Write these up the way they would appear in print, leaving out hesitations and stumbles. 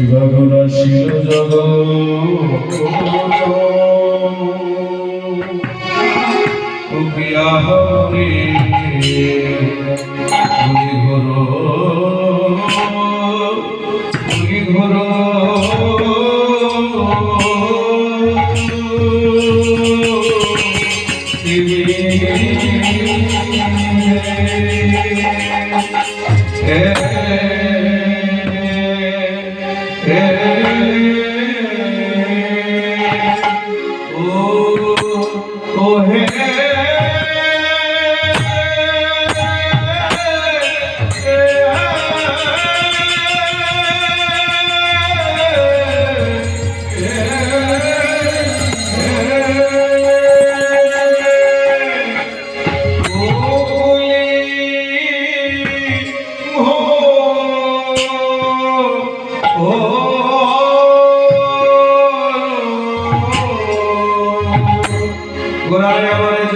গগনশীল জগৎ উকিয়া হরে ঘোর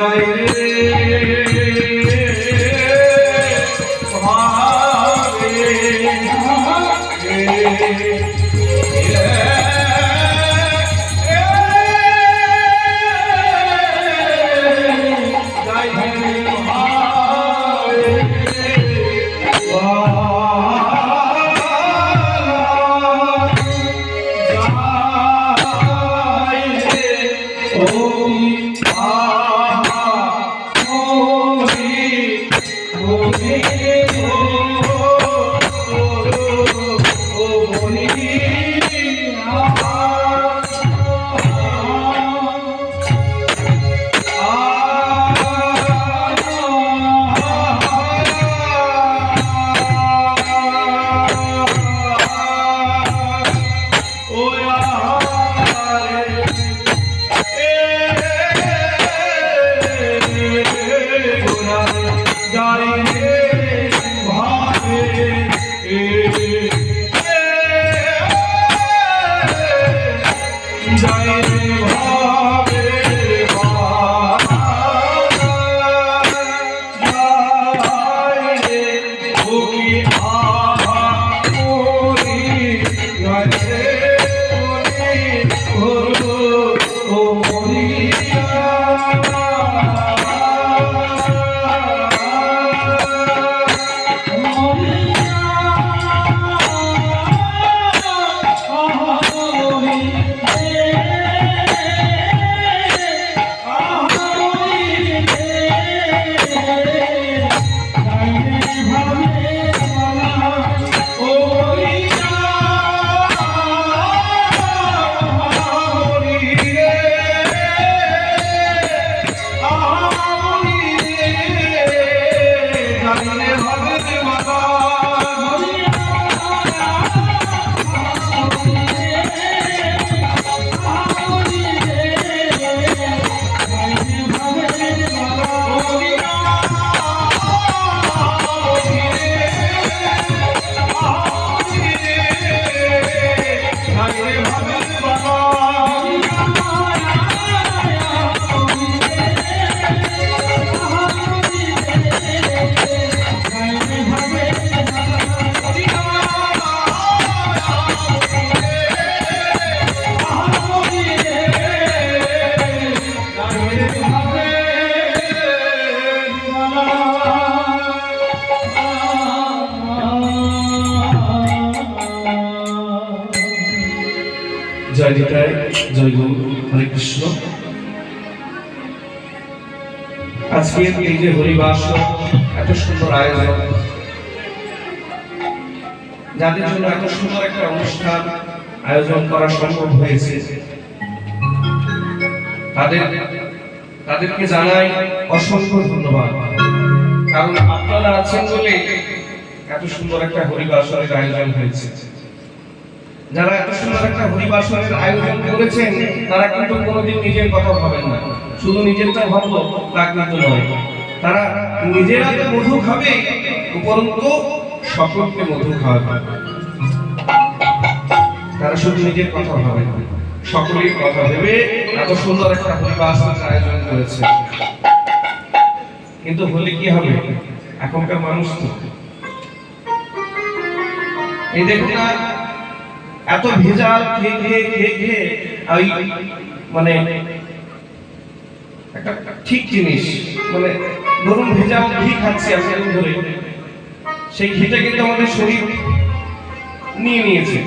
জয় নিতাই, জয় গুরু, হরে কৃষ্ণ। আজকে এই যে হরিবাস, এত সুন্দর আয়োজন, যাদের জন্য এত সুন্দর একটা অনুষ্ঠান আয়োজন করা সম্ভব হয়েছে, তাদেরকে জানাই অসংখ্য ধন্যবাদ। কারণ আপনারা আছেন বলে এত সুন্দর একটা হরিবাসনের আয়োজন হয়েছে। যারা এত সুন্দর একটা হরিবাসনের আয়োজন করেছেন তারা কিন্তু কোনোদিন নিজের কথা ভাবেন না, শুধু নিজেরটা ভাববো তা কিন্তু নয়। তারা নিজেরা তো মধু খাবে, উপরন্তু সকলকে মধু খাওয়াবে। তারা শুধু নিজের কথা ভাবে না, সকলের কথা ভেবে এত সুন্দর একটা হরিবাসনের আয়োজন করেছে। কিন্তু হলে কি হবে, এখনকার মানুষ তো এই দেখুন না, এত ভেজাল খেয়ে ওই মানে একটা ঠিক জিনিস, মানে ধরুন ভেজাল ঘি খাচ্ছি আমরা ধরে, সেই ঘিটা কিন্তু আমাদের শরীর নিয়ে নিয়েছে,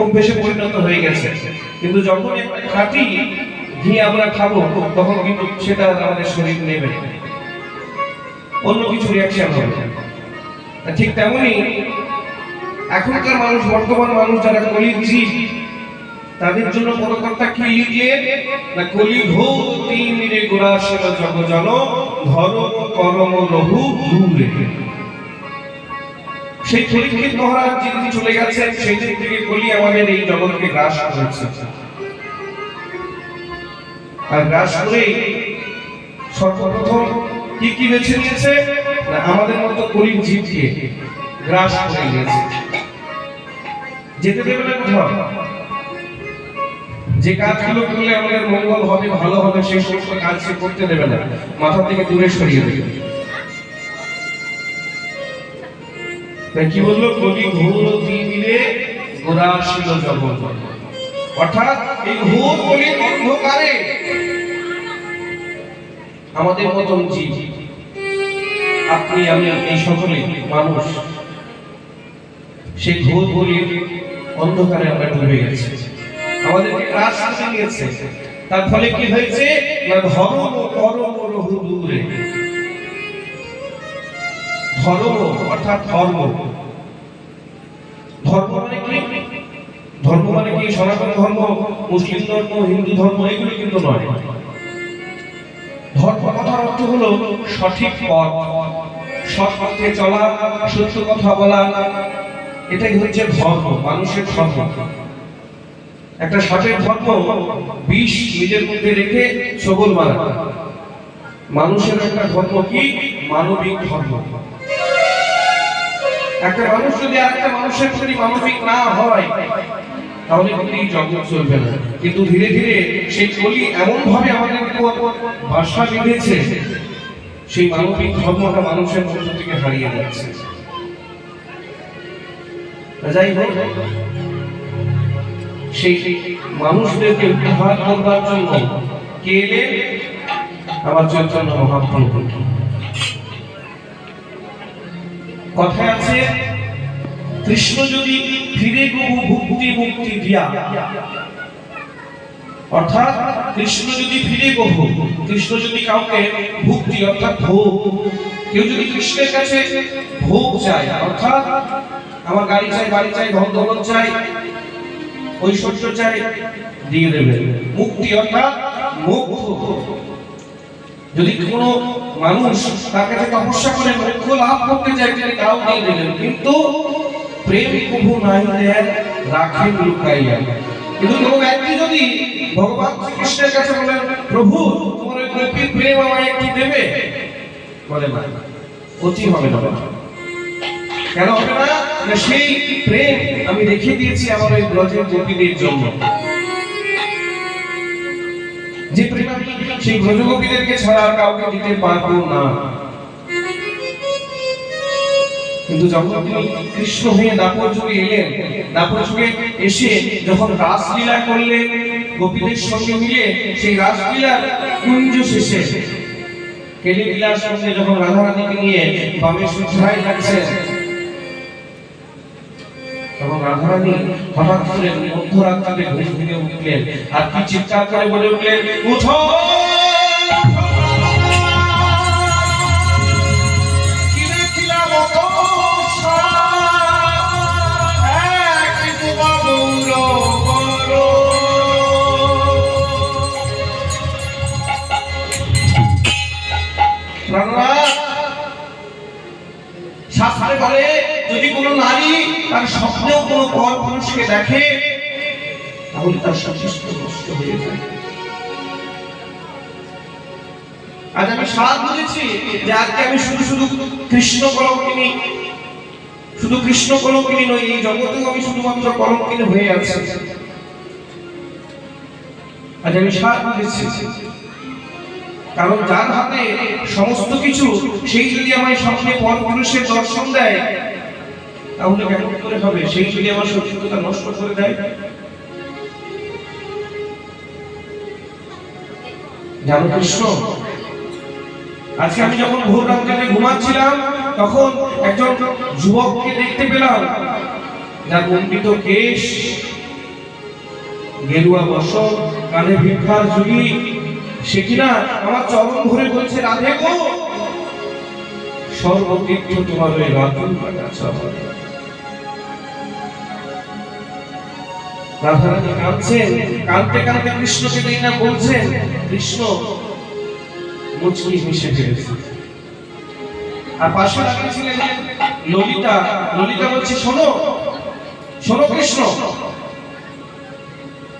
অভ্যেসে পরিণত হয়ে গেছে। কিন্তু যখন একটা খাঁটি ঘি আমরা খাবো তখন কিন্তু সেটা আমাদের শরীর নেবে, অন্য কিছু রিয়াকশন হবে। ঠিক তেমনি এখনকার মানুষ, বর্তমান মানুষ যারা কলির জীব, তাদের জন্য পদকর্তা কি লিখলেন না, কলি ভো তিন রে গোরাশিল জগ জন ধর্ম করম রঘু দূরে। সেই পরীক্ষিত মহারাজ যেদিন চলে গেছেন সেই দিন থেকে কলি আমাদের এই জগৎকে গ্রাস করেছে। আর গ্রাস করে সর্বপ্রথম কি বেছে নিয়েছে না, আমাদের মতো কলির জীবকে গ্রাস করে নিয়েছে। যেতে দেবে না কোথাও, যে কাজগুলো করলে আমাদের মঙ্গল হবে, ভালো হবে, সেই সমস্ত কাজ সে করতে দেবে না, মাথা থেকে দূরে সরিয়ে দেবে। তাই কি বললো, কলি ঘোর দিনে গোরাশিল জগৎ, অর্থাৎ এই ঘোর কলির অন্ধকারে আমাদের মতন জীব, আপনি আমি এই সকলে মানুষ, সেই ঘোর কলির অন্ধকারে আমরা ডুবে গেছি, আমাদেরকে গ্রাস করে নিয়েছে। তার ফলে কি হয়েছে না, ধর্ম করম রঘু দূরে। ধর্ম অর্থাৎ ধর্ম, ধর্ম মানে কি? ধর্ম মানে কি সনাতন ধর্ম, মুসলিম ধর্ম, হিন্দু ধর্ম, এগুলো কিন্তু নয়। ধর্ম কথার অর্থ হলো সঠিক পথ, সৎ পথে চলা, সত্য কথা বলা, এটাই হচ্ছে ধর্ম, মানুষের ধর্ম। একটা সাপের ধর্ম বিষ নিজের মধ্যে রেখে সবল মারা। মানুষের একটা ধর্ম কি? মানবিক ধর্ম। একটা মানুষ যদি আরেকটা মানুষের প্রতি মানবিক না হয় তাহলে কিন্তু এই জগৎ চলবে না। কিন্তু ধীরে ধীরে সেই কলি এমন ভাবে আমাদের উপর বাসা বেঁধেছে, সেই মানবিক ধর্মটা মানুষের মধ্য থেকে হারিয়ে যাচ্ছে। যাই হোক, সেই মানুষদেরকে উদ্ধার করবার জন্য কে এলেন? আমার চৈতন্য মহাপ্রভু। কথায় আছে, কৃষ্ণ যদি ফিরে গো ভক্তি মুক্তি দিয়া, অর্থাৎ কৃষ্ণ যদি ফিরে গো, কৃষ্ণ যদি কাউকে ভক্তি অর্থাৎ ভোগ, কেউ যদি কৃষ্ণের কাছে ভোগ চায়, অর্থাৎ আমার গাড়ি চাই, বাড়ি চাই, ধন দৌলত চাই, ঐশ্বর্য চাই, দিয়ে দেবে। মুক্তি অর্থাৎ মোক্ষ। যদি কোনো মানুষ তার কাছে তপস্যা করে মোক্ষ লাভ করতে চায়, তিনি তাও দিয়ে দেবেন। কিন্তু প্রেম প্রভু নাই দেন, রাখেন লুকাইয়া। কিন্তু কোনো ব্যক্তি যদি ভগবান শ্রীকৃষ্ণের কাছে বলেন, প্রভু তোমার ওই গোপীর প্রেম আমায় একটু দেবে, বলে না, অতি হবে না। কেন হবে না? সেই প্রেম আমি রেখে দিয়েছি আমার ওই ব্রজের গোপীদের জন্য। যে প্রেম আমি সেই ব্রজ গোপীদেরকে ছাড়া আর কাউকে দিতে পারবো না। কিন্তু যখন তিনি কৃষ্ণ হয়ে দাপর যুগে এলেন, দাপর যুগে এসে যখন রাসলীলা করলেন গোপীদের সঙ্গে মিলে, সেই রাসলীলার কুঞ্জ শেষে কেলি বিলাস সঙ্গে যখন রাধারানীকে নিয়ে বামে সুধায় যাচ্ছেন, তখন রাধারানী হঠাৎ করে মধ্যরাত্রিতে ঘুম থেকে উঠলেন আর কি চিৎকার করে বলে উঠলেন, উঠো শাস্ত্রে বলে, যদি কোনো নারী তার স্বপ্নেও কোনো পর পুরুষকে দেখে তাহলে তার সন্তুষ্ট নষ্ট হয়ে যায়। আজ আমি সাত বুঝেছি যে আজকে আমি শুধু শুধু কৃষ্ণ কলঙ্কিনী, শুধু কৃষ্ণ কলঙ্কিনী নই, এই জগতেও আমি শুধুমাত্র কলঙ্কিনী হয়ে আছি। আজ আমি সাত বুঝেছি, কারণ যার হাতে সমস্ত কিছু, সেই যদি আমায় স্বপ্নে পর পুরুষের দর্শন দেয় তাহলে কেমন করে হবে? সেই যদি আমার সত্যতা নষ্ট করে দেয়। জানো কৃষ্ণ, আজকে আমি যখন ভোর রাত্রে ঘুমাচ্ছিলাম তখন একজন যুবককে দেখতে পেলাম, যার মণ্ডিত কেশ, গেরুয়া বসন, কানে ভিক্ষার ঝুলি, সে কিনা আমার চরণ ধরে বলছে, রাধে গো, সর্বতীর্থ তোমার ওই রাতুল কাছে। রাধারানী কাঁদছেন, কাঁদতে কাঁদতে কৃষ্ণকে নিয়ে না বলছেন, কৃষ্ণ মুচকি মিশে ফেলেছে। আর পাশে দাঁড়িয়েছিলেন ললিতা। ললিতা বলছে, শোনো শোনো কৃষ্ণ,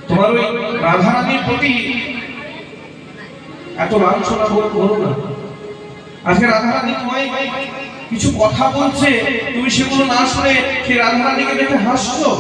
তোমার ওই রাধারানীর প্রতি এত লাঞ্ছনা করো না। আজকে রাধারানী তোমায় কিছু কথা বলছে, তুমি সেগুলো না শুনে সেই রাধারানীকে দেখে হাসছো।